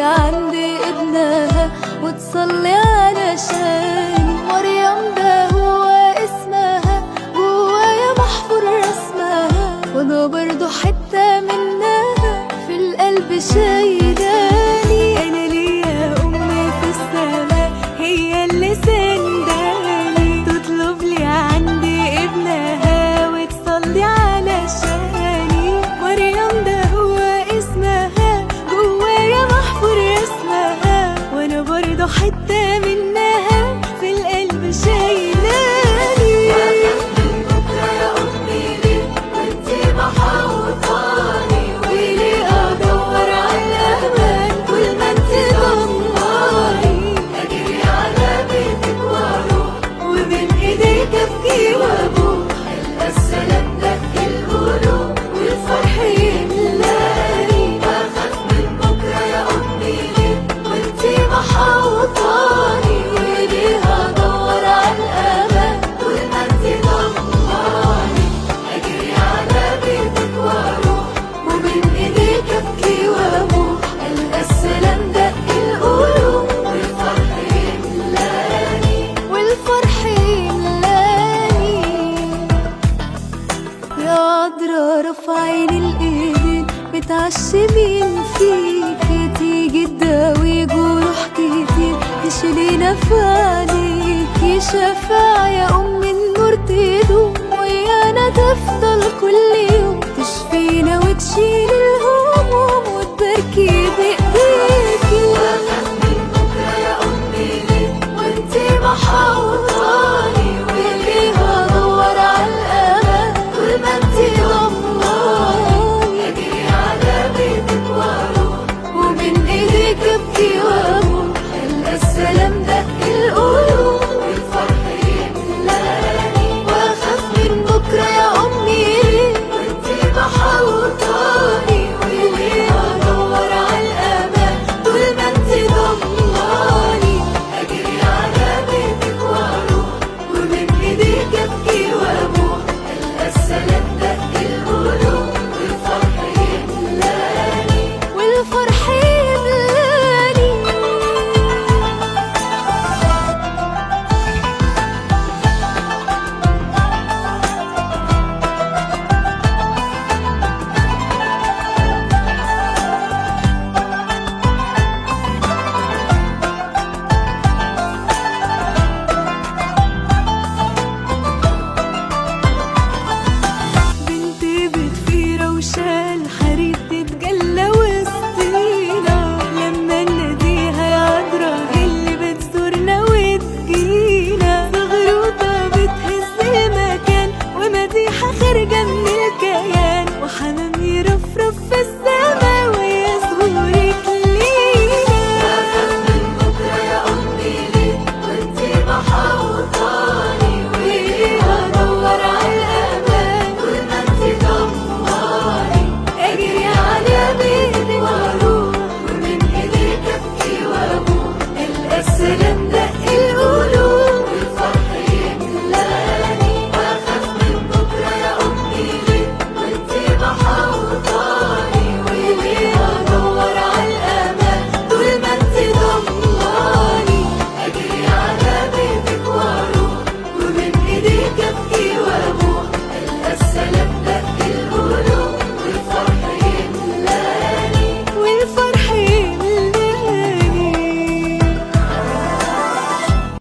عند ابنها وتصلي علشان مريم ده هو اسمها، جوايا محفور رسمها، وانا برضو حتة منها في القلب شايلاني. انا ليا امي في السما هي اللي سنداني، تطلب لي عند ابنها وتصلي علشاني. مريم ده هو اسمها، جوايا محفور اسمها، وانا برضو حتة منها في القلب شايلاني. واخاف من بكرة يا أمي ليه وانتي محوطاني، وليه أدور على الأمان طول ما انتي ضماني. أجري على بيتك وأروح وبين إيديك أبكي وأبوح، ألقى السلام دق القلوب والفرح يملاني. أخاف من بكرة يا أمي ليه وانتي محوطاني، وليه أدور على الأمان طول ما انتي ضماني. أجري على بيتك وأروح وبين إيديك أبكي وأبوح، ألقى السلام دق القلوب والفرح يملاني. والفرح يملاني. يا عذرا رافعين الايدين متعشمين فيكي، تيجي تداوي جروح كتير تشيلينا في عينيكي. شفاعة يا ام النور تدوم ويانا تفضل كل يوم، تشفينا وتشيل